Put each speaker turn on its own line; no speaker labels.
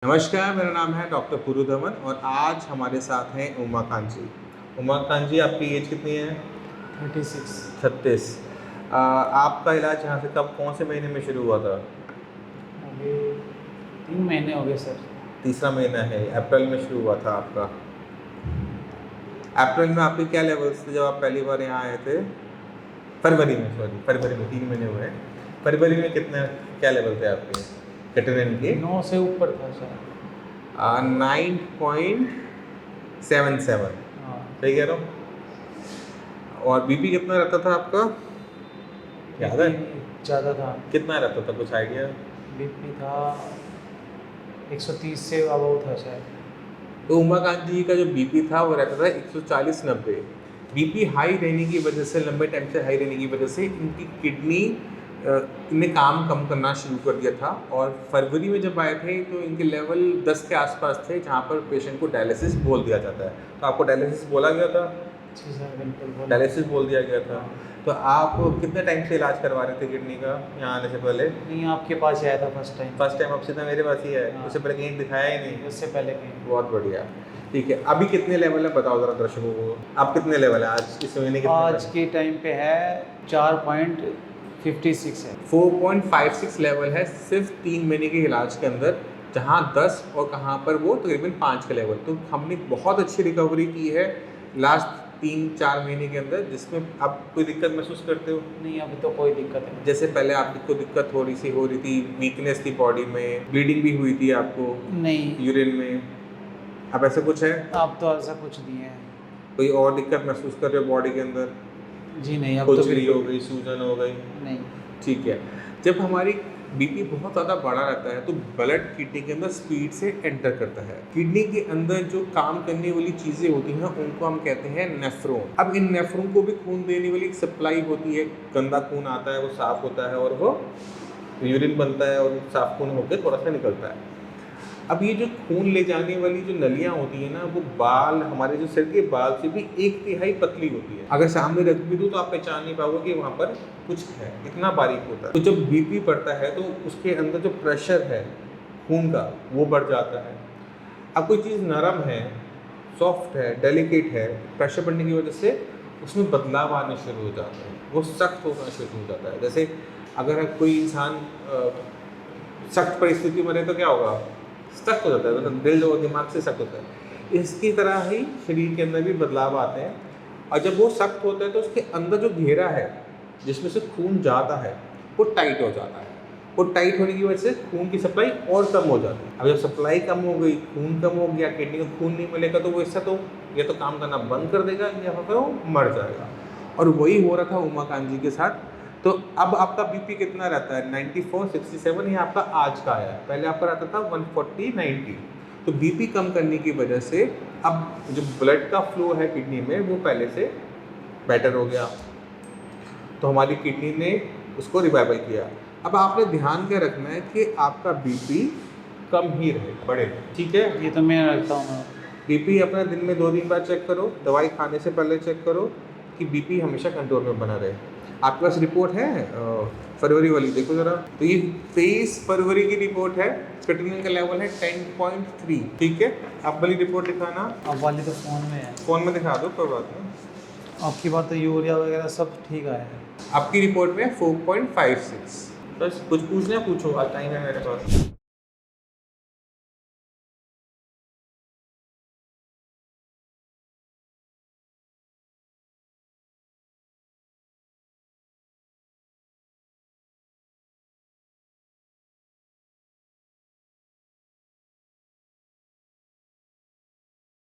नमस्कार, मेरा नाम है डॉक्टर पुरुधमन और आज हमारे साथ हैं उमाकांत जी। उमाकांत जी, आपकी एज कितनी है?
36।
36। आपका इलाज यहाँ से कब कौन से महीने में शुरू हुआ था?
अभी 3 महीने हो गए सर।
तीसरा महीना है, अप्रैल में शुरू हुआ था आपका। अप्रैल में आपके क्या लेवल्स थे जब आप पहली बार यहाँ आए थे? फरवरी में, सॉरी, फरवरी में 3 महीने हुए। फरवरी में कितने क्या लेवल थे आपके क्रिएटिनिन के?
9 से ऊपर था सर।
9.77।
हाँ।
सही कह रहा हूँ? और बीपी कितना रहता था आपका? याद है?
ज़्यादा था।
कितना रहता था, कुछ आइडिया?
बीपी था 130 से अबव था शायद।
तो उमाकांत जी का जो बीपी था वो रहता था 140-90। बीपी हाई रहने की वजह से, लंबे टाइम से हाई रहने की वजह से इनकी किडनी ने काम कम करना शुरू कर दिया था और फरवरी में जब आए थे तो इनके लेवल 10 के आसपास थे, जहाँ पर पेशेंट को डायलिसिस बोल दिया जाता है। तो आपको डायलिसिस बोला गया था?
जी सर, बिल्कुल
डायलिसिस बोल दिया गया था। तो आप कितने टाइम से इलाज करवा रहे थे किडनी का यहाँ आने से पहले?
नहीं, आपके पास ही आया था फर्स्ट टाइम।
फर्स्ट टाइम आप सीधा मेरे पास ही है?
हाँ।
उससे पहले कहीं दिखाया ही नहीं?
उससे पहले कहीं।
बहुत बढ़िया। ठीक है, अभी कितने लेवल है बताओ ज़रा दर्शकों को। आप कितने लेवल है आज इस महीने कितने?
आज के टाइम पे है 4.56 है।
4.56 लेवल है सिर्फ 3 महीने के इलाज के अंदर, जहाँ 10 और कहाँ पर वो तकरीबन 5 का लेवल। तो हमने बहुत अच्छी रिकवरी की है लास्ट 3-4 महीने के अंदर, जिसमें आप कोई दिक्कत महसूस करते हो?
नहीं, अभी तो कोई दिक्कत नहीं।
जैसे पहले आपको दिक्कत हो रही थी, वीकनेस थी बॉडी में, ब्लीडिंग भी हुई थी आपको
नहीं,
यूरिन में, अब ऐसा कुछ है?
अब तो ऐसा कुछ नहीं है।
कोई और दिक्कत महसूस कर रहे हो बॉडी के अंदर?
जी नहीं, अब तो
खुजली हो
बिल्कुल
गई, सूजन हो गई?
नहीं।
ठीक है। जब हमारी बीपी बहुत ज़्यादा बढ़ा रहता है तो ब्लड किडनी के अंदर स्पीड से एंटर करता है। किडनी के अंदर जो काम करने वाली चीज़ें होती हैं उनको हम कहते हैं नेफ्रॉन। अब इन नेफ्रॉन को भी खून देने वाली एक सप्लाई होती है। गंदा खून आता है, वो साफ होता है और वो यूरिन बनता है और साफ खून होकर थोड़ा सा निकलता है। अब ये जो खून ले जाने वाली जो नलियाँ होती है ना, वो बाल, हमारे जो सिर के बाल से भी 1/3 पतली होती है। अगर सामने रख भी दूँ तो आप पहचान नहीं पाओगे कि वहाँ पर कुछ है, इतना बारीक होता है। तो जब बीपी बढ़ता है तो उसके अंदर जो प्रेशर है खून का वो बढ़ जाता है। अब कोई चीज़ नरम है, सॉफ्ट है, डेलिकेट है, प्रेशर बढ़ने की वजह से उसमें बदलाव आने शुरू हो जाते हैं, वो सख्त होना शुरू हो जाता है। जैसे अगर कोई इंसान सख्त परिस्थिति में रहे तो क्या होगा? सख्त हो जाता है, मतलब दिल और दिमाग से सख्त होता है। इसकी तरह ही शरीर के अंदर भी बदलाव आते हैं और जब वो सख्त होता है तो उसके अंदर जो घेरा है जिसमें से खून जाता है वो टाइट हो जाता है। वो टाइट होने की वजह से खून की सप्लाई और कम हो जाती है। अब जब सप्लाई कम हो गई, खून कम हो गया, किडनी को खून नहीं मिलेगा तो वो इससे तो या तो काम करना बंद कर देगा या फिर वो मर जाएगा। और वही हो रहा था उमाकांत जी के साथ। तो अब आपका बीपी कितना रहता है? 94, 67 ये आपका आज का आया है। पहले आपका रहता था 140, 90। तो बीपी कम करने की वजह से अब जो ब्लड का फ्लो है किडनी में वो पहले से बेटर हो गया, तो हमारी किडनी ने उसको रिवाइवल किया। अब आपने ध्यान क्या रखना है कि आपका बीपी कम ही रहे, बढ़े, ठीक है?
ये तो मैं रखता हूँ।
बीपी अपना दिन में 2 दिन बाद चेक करो, दवाई खाने से पहले चेक करो कि बीपी हमेशा कंट्रोल में बना रहे। आपके पास रिपोर्ट है फरवरी वाली, देखो ज़रा। तो ये 23 फरवरी की रिपोर्ट है, क्रिएटिनिन का लेवल है 10.3, ठीक है? आप वाली रिपोर्ट दिखाना।
अब वाली तो फ़ोन में है।
फ़ोन में दिखा दो, कोई बात नहीं।
आपकी बात तो यूरिया वगैरह सब ठीक आया है।
आपकी रिपोर्ट में 4.56। बस कुछ पूछना पूछो, आज टाइम है मेरे पास।